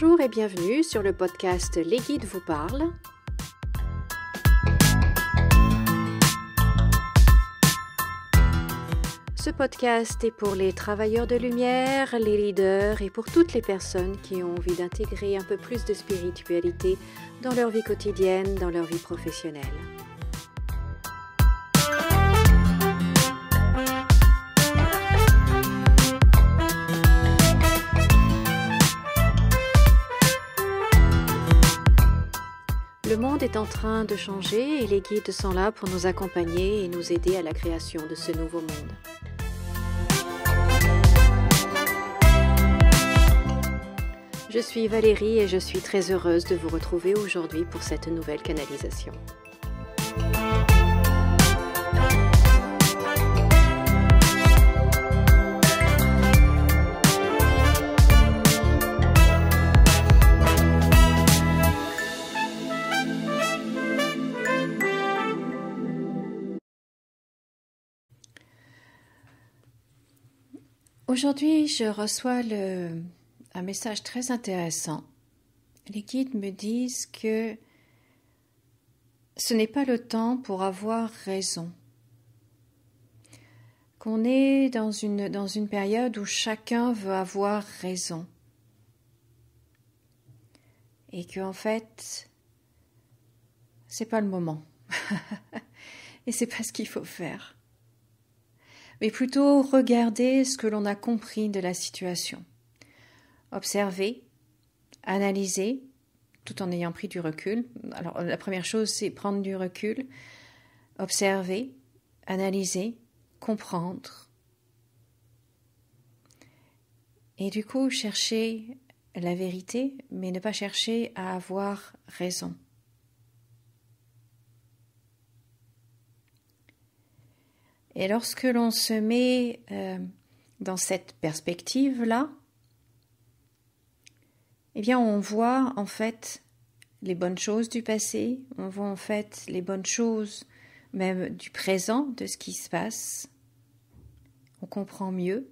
Bonjour et bienvenue sur le podcast Les Guides vous parlent. Ce podcast est pour les travailleurs de lumière, les leaders et pour toutes les personnes qui ont envie d'intégrer un peu plus de spiritualité dans leur vie quotidienne, dans leur vie professionnelle. Le monde est en train de changer et les guides sont là pour nous accompagner et nous aider à la création de ce nouveau monde. Je suis Valérie et je suis très heureuse de vous retrouver aujourd'hui pour cette nouvelle canalisation. Aujourd'hui, je reçois un message très intéressant. Les guides me disent que ce n'est pas le temps pour avoir raison. Qu'on est dans une période où chacun veut avoir raison. Et qu'en fait, c'est pas le moment. Et c'est pas ce qu'il faut faire. Mais plutôt regarder ce que l'on a compris de la situation. Observer, analyser, tout en ayant pris du recul. Alors, la première chose, c'est prendre du recul, observer, analyser, comprendre. Et du coup, chercher la vérité, mais ne pas chercher à avoir raison. Et lorsque l'on se met dans cette perspective-là, eh bien, on voit en fait les bonnes choses du passé, on voit en fait les bonnes choses même du présent, de ce qui se passe. On comprend mieux.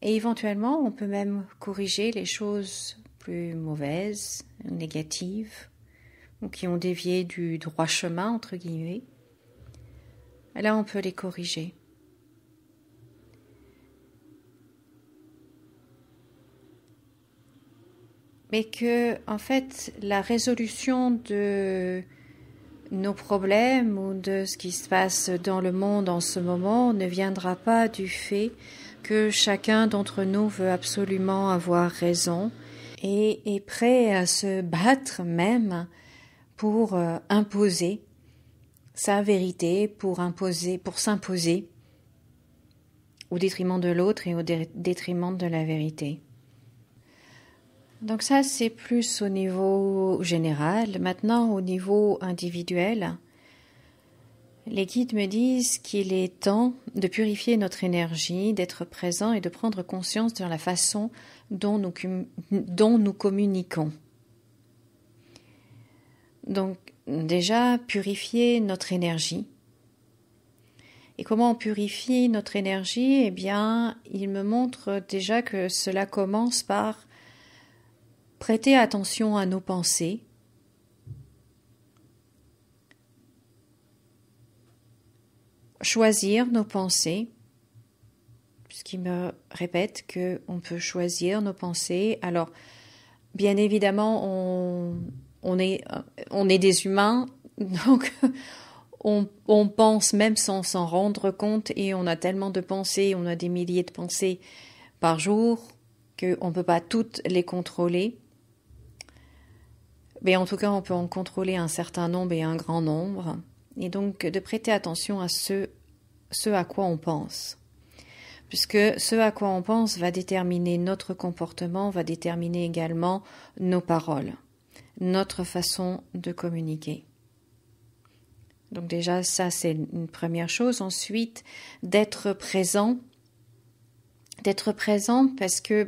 Et éventuellement, on peut même corriger les choses plus mauvaises, négatives, ou qui ont dévié du droit chemin, entre guillemets. Et là, on peut les corriger. Mais que, en fait, la résolution de nos problèmes ou de ce qui se passe dans le monde en ce moment ne viendra pas du fait que chacun d'entre nous veut absolument avoir raison et est prêt à se battre même pour imposer sa vérité, pour s'imposer au détriment de l'autre et au détriment de la vérité. Donc ça, c'est plus au niveau général. Maintenant, au niveau individuel, les guides me disent qu'il est temps de purifier notre énergie, d'être présent et de prendre conscience de la façon dont nous communiquons. Donc, déjà, purifier notre énergie. Et comment on purifie notre énergie? Eh bien, il me montre déjà que cela commence par prêter attention à nos pensées, choisir nos pensées, puisqu'il me répète qu'on peut choisir nos pensées. Alors, bien évidemment, on est des humains, donc on pense même sans s'en rendre compte et on a tellement de pensées, on a des milliers de pensées par jour qu'on ne peut pas toutes les contrôler. Mais en tout cas, on peut en contrôler un certain nombre et un grand nombre. Et donc, de prêter attention à ce à quoi on pense. Puisque ce à quoi on pense va déterminer notre comportement, va déterminer également nos paroles, notre façon de communiquer. Donc déjà, ça, c'est une première chose. Ensuite, d'être présent. D'être présent parce que,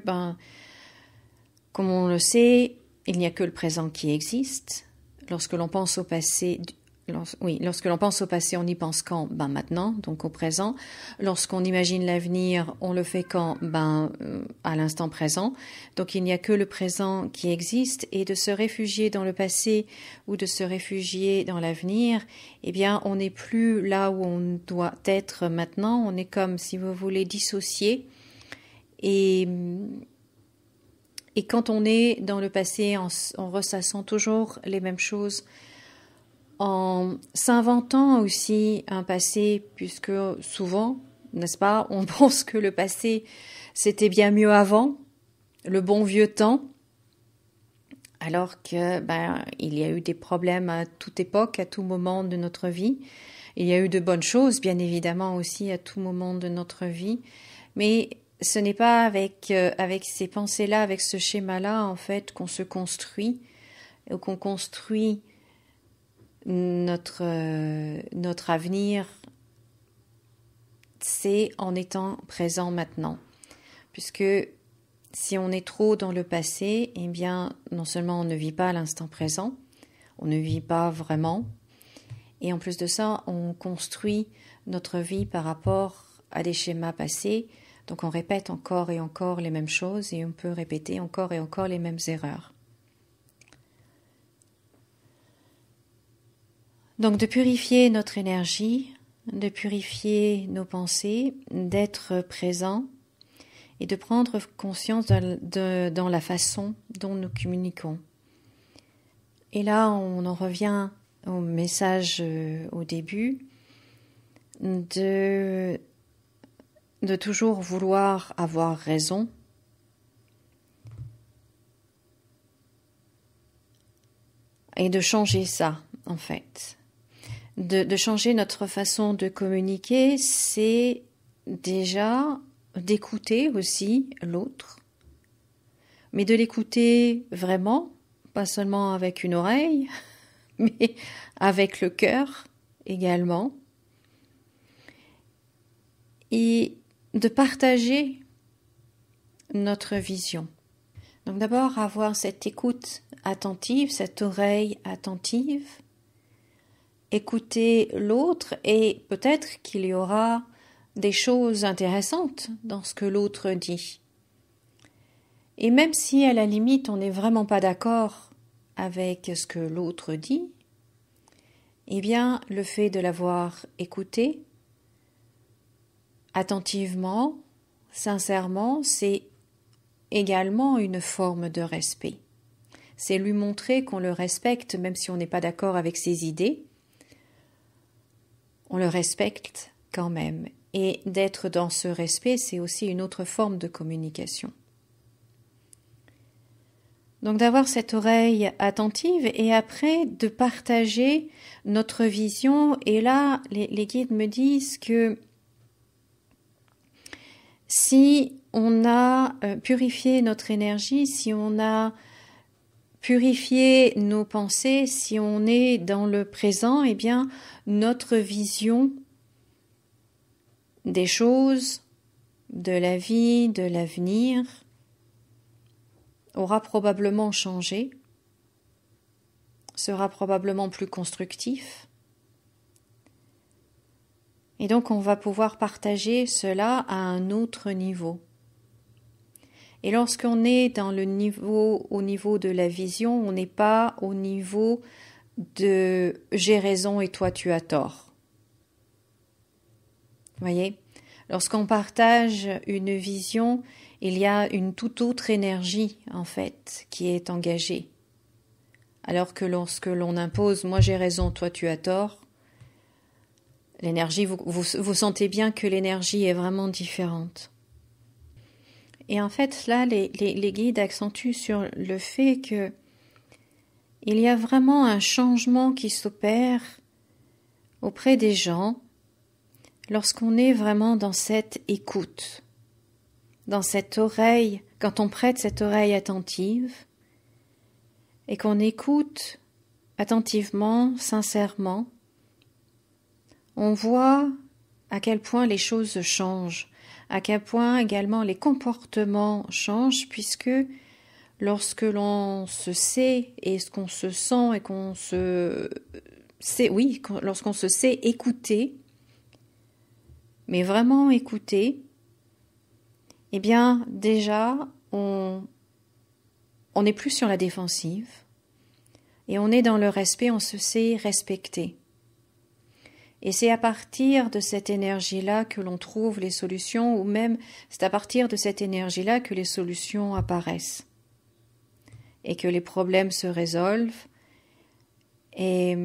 comme on le sait, il n'y a que le présent qui existe. Lorsque l'on pense au passé, lorsque l'on pense au passé, on y pense quand? Ben maintenant, donc au présent. Lorsqu'on imagine l'avenir, on le fait quand? À l'instant présent. Donc il n'y a que le présent qui existe, et de se réfugier dans le passé ou de se réfugier dans l'avenir, eh bien on n'est plus là où on doit être maintenant. On est comme, si vous voulez, dissocié. Et quand on est dans le passé, en ressassant toujours les mêmes choses, en s'inventant aussi un passé, puisque souvent, n'est-ce pas, on pense que le passé, c'était bien mieux avant, le bon vieux temps, alors que il y a eu des problèmes à toute époque, à tout moment de notre vie. Il y a eu de bonnes choses, bien évidemment, aussi à tout moment de notre vie, mais ce n'est pas avec ces pensées-là, avec ce schéma-là, en fait, qu'on se construit, ou qu'on construit notre avenir. C'est en étant présent maintenant. Puisque si on est trop dans le passé, eh bien, non seulement on ne vit pas l'instant présent, on ne vit pas vraiment, et en plus de ça, on construit notre vie par rapport à des schémas passés. Donc on répète encore et encore les mêmes choses, et on peut répéter encore et encore les mêmes erreurs. Donc de purifier notre énergie, de purifier nos pensées, d'être présent et de prendre conscience dans la façon dont nous communiquons. Et là, on en revient au message au début de toujours vouloir avoir raison. Et de changer ça, en fait. De changer notre façon de communiquer, c'est déjà d'écouter aussi l'autre, mais de l'écouter vraiment, pas seulement avec une oreille, mais avec le cœur également, et de partager notre vision. Donc d'abord avoir cette écoute attentive, cette oreille attentive, écouter l'autre, et peut-être qu'il y aura des choses intéressantes dans ce que l'autre dit. Et même si à la limite on n'est vraiment pas d'accord avec ce que l'autre dit, eh bien le fait de l'avoir écouté attentivement, sincèrement, c'est également une forme de respect. C'est lui montrer qu'on le respecte même si on n'est pas d'accord avec ses idées. On le respecte quand même. Et d'être dans ce respect, c'est aussi une autre forme de communication. Donc d'avoir cette oreille attentive et après de partager notre vision. Et là, les guides me disent que si on a purifié notre énergie, si on a purifié nos pensées, si on est dans le présent, eh bien notre vision des choses, de la vie, de l'avenir, aura probablement changé, sera probablement plus constructif. Et donc on va pouvoir partager cela à un autre niveau. Et lorsqu'on est dans au niveau de la vision, on n'est pas au niveau de j'ai raison et toi tu as tort. Voyez, lorsqu'on partage une vision, il y a une toute autre énergie, en fait, qui est engagée. Alors que lorsque l'on impose « moi j'ai raison, toi tu as tort », l'énergie, vous sentez bien que l'énergie est vraiment différente. Et en fait, là, les guides accentuent sur le fait que il y a vraiment un changement qui s'opère auprès des gens lorsqu'on est vraiment dans cette écoute, dans cette oreille, quand on prête cette oreille attentive et qu'on écoute attentivement, sincèrement, on voit à quel point les choses changent, à quel point également les comportements changent, puisque lorsque l'on se sait et ce qu'on se sent et qu'on se sait, oui, lorsqu'on se sait écouter, mais vraiment écouter, eh bien déjà on n'est plus sur la défensive et on est dans le respect, on se sait respecter. Et c'est à partir de cette énergie-là que l'on trouve les solutions, ou même c'est à partir de cette énergie-là que les solutions apparaissent et que les problèmes se résolvent et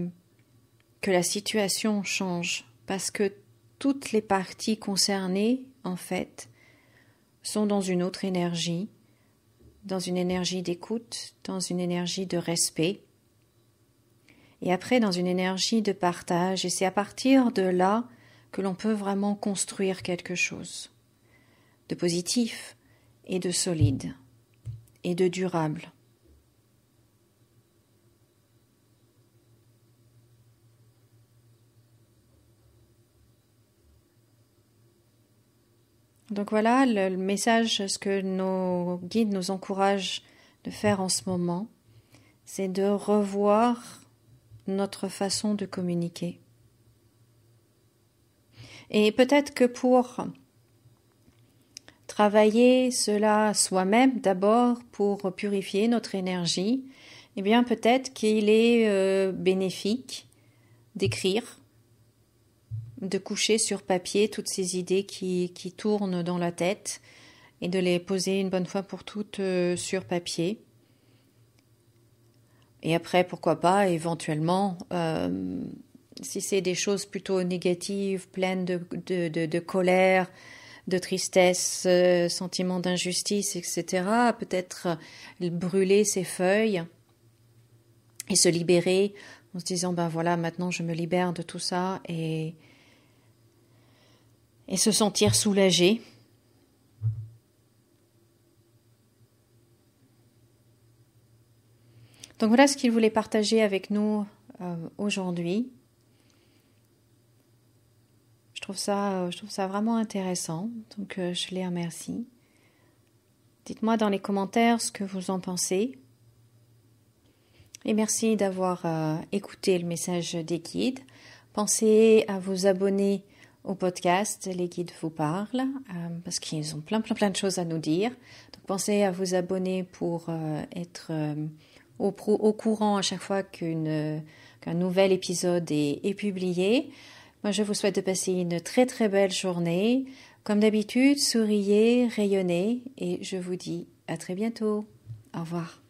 que la situation change, parce que toutes les parties concernées, en fait, sont dans une autre énergie, dans une énergie d'écoute, dans une énergie de respect, et après dans une énergie de partage, et c'est à partir de là que l'on peut vraiment construire quelque chose de positif et de solide et de durable. Donc voilà le message, ce que nos guides nous encouragent de faire en ce moment, c'est de revoir notre façon de communiquer. Et peut-être que pour travailler cela soi-même d'abord, pour purifier notre énergie, eh bien peut-être qu'il est bénéfique d'écrire, de coucher sur papier toutes ces idées qui tournent dans la tête et de les poser une bonne fois pour toutes sur papier. Et après, pourquoi pas, éventuellement, si c'est des choses plutôt négatives, pleines de colère, de tristesse, sentiment d'injustice, etc., peut-être brûler ces feuilles et se libérer en se disant, ben voilà, maintenant je me libère de tout ça et se sentir soulagé. Donc voilà ce qu'il voulait partager avec nous aujourd'hui. Je trouve ça vraiment intéressant, donc je les remercie. Dites-moi dans les commentaires ce que vous en pensez. Et merci d'avoir écouté le message des guides. Pensez à vous abonner au podcast Les Guides vous parlent, parce qu'ils ont plein de choses à nous dire. Donc pensez à vous abonner pour être au courant à chaque fois qu'un nouvel épisode est publié. Moi, je vous souhaite de passer une très belle journée. Comme d'habitude, souriez, rayonnez et je vous dis à très bientôt. Au revoir.